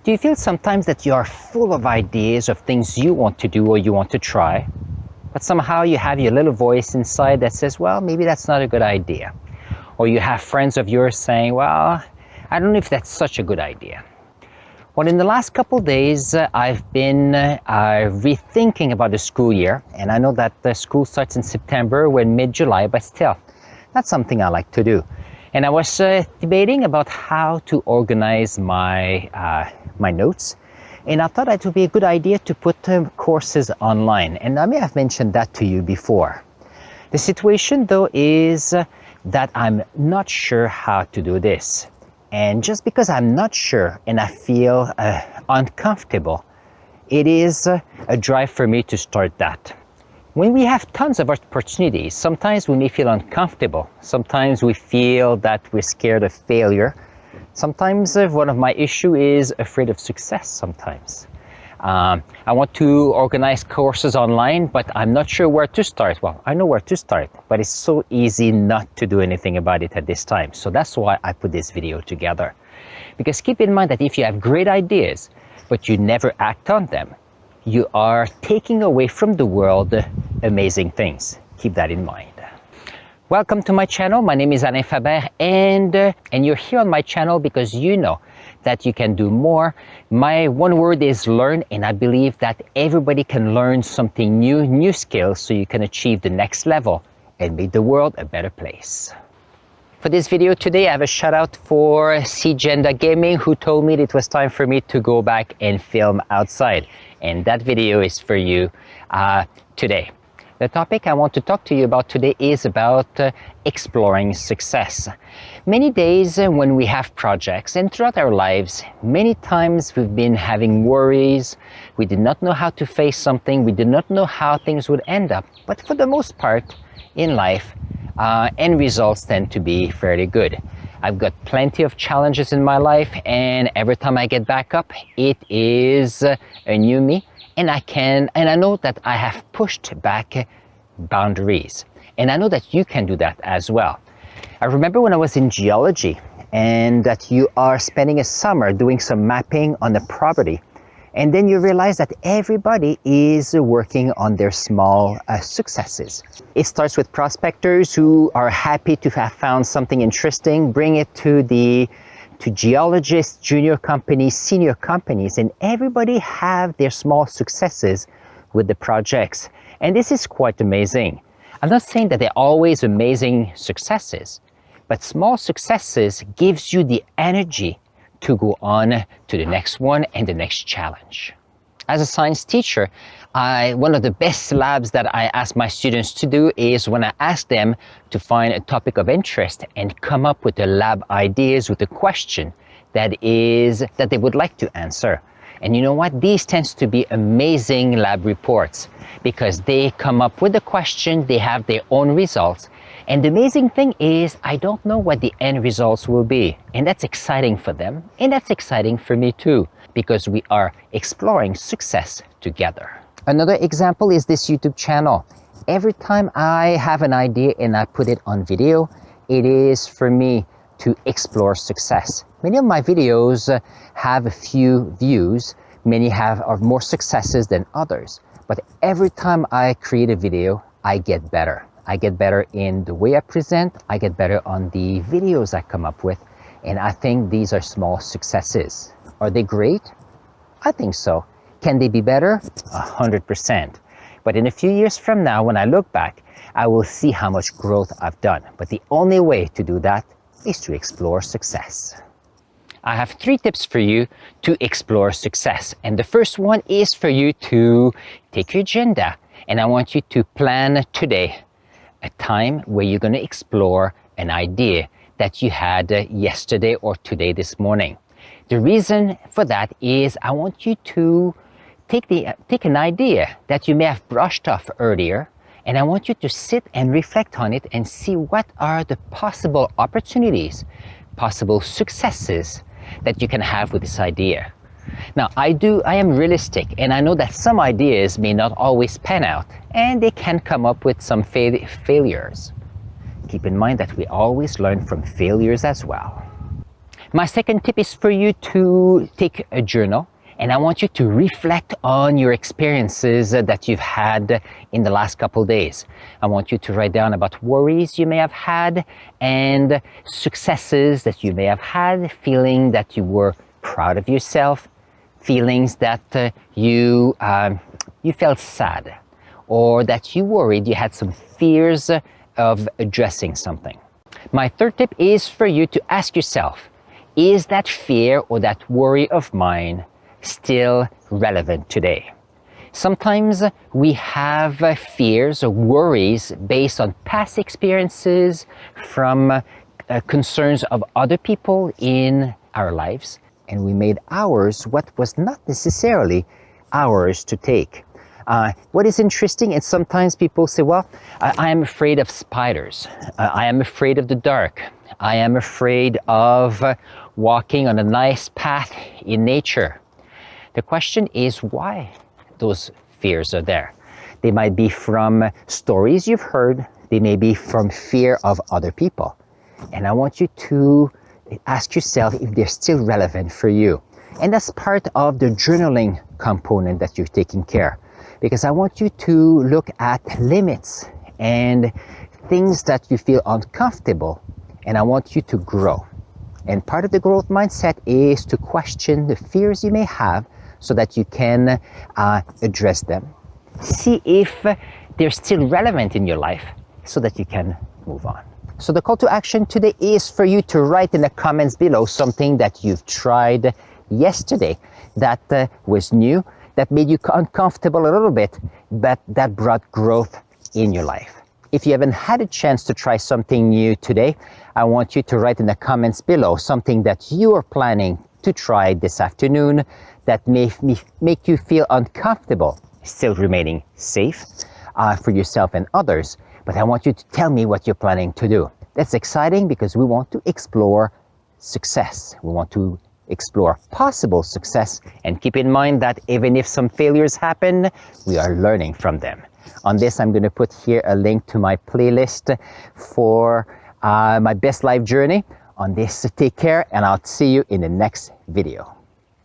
Do you feel sometimes that you are full of ideas of things you want to do or you want to try, but somehow you have your little voice inside that says, well, maybe that's not a good idea. Or you have friends of yours saying, well, I don't know if that's such a good idea. Well, in the last couple of days, I've been rethinking about the school year, and I know that the school starts in September, we're in mid-July, but still, that's something I like to do. And I was debating about how to organize my notes, and I thought it would be a good idea to put courses online, and I may have mentioned that to you before. The situation, though, is that I'm not sure how to do this. And just because I'm not sure and I feel uncomfortable, it is a drive for me to start that. When we have tons of opportunities, sometimes we may feel uncomfortable. Sometimes we feel that we're scared of failure. Sometimes one of my issues is afraid of success sometimes. I want to organize courses online, but I'm not sure where to start. Well, I know where to start, but it's so easy not to do anything about it at this time. So that's why I put this video together. Because keep in mind that if you have great ideas, but you never act on them, you are taking away from the world amazing things. Keep that in mind. Welcome to my channel. My name is Alain Faber, and you're here on my channel because you know that you can do more. My one word is learn, and I believe that everybody can learn something new skills, so you can achieve the next level and make the world a better place. For this video today, I have a shout out for Cgenda Gaming, who told me it was time for me to go back and film outside. And that video is for you today. The topic I want to talk to you about today is about exploring success. Many days when we have projects and throughout our lives, many times we've been having worries. We did not know how to face something. We did not know how things would end up. But for the most part in life, end results tend to be fairly good. I've got plenty of challenges in my life, and every time I get back up, it is a new me. And I know that I have pushed back boundaries. And I know that you can do that as well. I remember when I was in geology, and that you are spending a summer doing some mapping on a property. And then you realize that everybody is working on their small successes. It starts with prospectors who are happy to have found something interesting, bring it to geologists, junior companies, senior companies, and everybody have their small successes with the projects. And this is quite amazing. I'm not saying that they're always amazing successes, but small successes gives you the energy to go on to the next one and the next challenge. As a science teacher, one of the best labs that I ask my students to do is when I ask them to find a topic of interest and come up with the lab ideas with a question that they would like to answer. And you know what? These tends to be amazing lab reports because they come up with a question, they have their own results. And the amazing thing is, I don't know what the end results will be. And that's exciting for them. And that's exciting for me too, because we are exploring success together. Another example is this YouTube channel. Every time I have an idea and I put it on video, it is for me to explore success. Many of my videos have a few views. Many are more successes than others. But every time I create a video, I get better. I get better in the way I present. I get better on the videos I come up with. And I think these are small successes. Are they great? I think so. Can they be better? 100%. But in a few years from now, when I look back, I will see how much growth I've done. But the only way to do that is to explore success. I have 3 tips for you to explore success. And the first one is for you to take your agenda. And I want you to plan today a time where you're going to explore an idea that you had yesterday or today this morning. The reason for that is I want you to take an idea that you may have brushed off earlier, and I want you to sit and reflect on it and see what are the possible opportunities, possible successes that you can have with this idea. Now, I am realistic, and I know that some ideas may not always pan out, and they can come up with some failures. Keep in mind that we always learn from failures as well. My second tip is for you to take a journal, and I want you to reflect on your experiences that you've had in the last couple days. I want you to write down about worries you may have had and successes that you may have had, feeling that you were proud of yourself, feelings that you felt sad, or that you worried, you had some fears of addressing something. My third tip is for you to ask yourself, is that fear or that worry of mine still relevant today? Sometimes we have fears or worries based on past experiences, from concerns of other people in our lives, and we made ours what was not necessarily ours to take. What is interesting, and sometimes people say, well, I am afraid of spiders. I am afraid of the dark. I am afraid of walking on a nice path in nature. The question is why those fears are there. They might be from stories you've heard. They may be from fear of other people. And I want you to ask yourself if they're still relevant for you. And that's part of the journaling component that you're taking care. Because I want you to look at limits and things that you feel uncomfortable, and I want you to grow. And part of the growth mindset is to question the fears you may have so that you can address them. See if they're still relevant in your life so that you can move on. So the call to action today is for you to write in the comments below something that you've tried yesterday that was new, that made you uncomfortable a little bit, but that brought growth in your life. If you haven't had a chance to try something new today, I want you to write in the comments below something that you are planning to try this afternoon that may make you feel uncomfortable, still remaining safe for yourself and others. But I want you to tell me what you're planning to do. That's exciting because we want to explore success. We want to explore possible success, and keep in mind that even if some failures happen, we are learning from them. On this, I'm going to put here a link to my playlist for my best life journey. On this, take care, and I'll see you in the next video.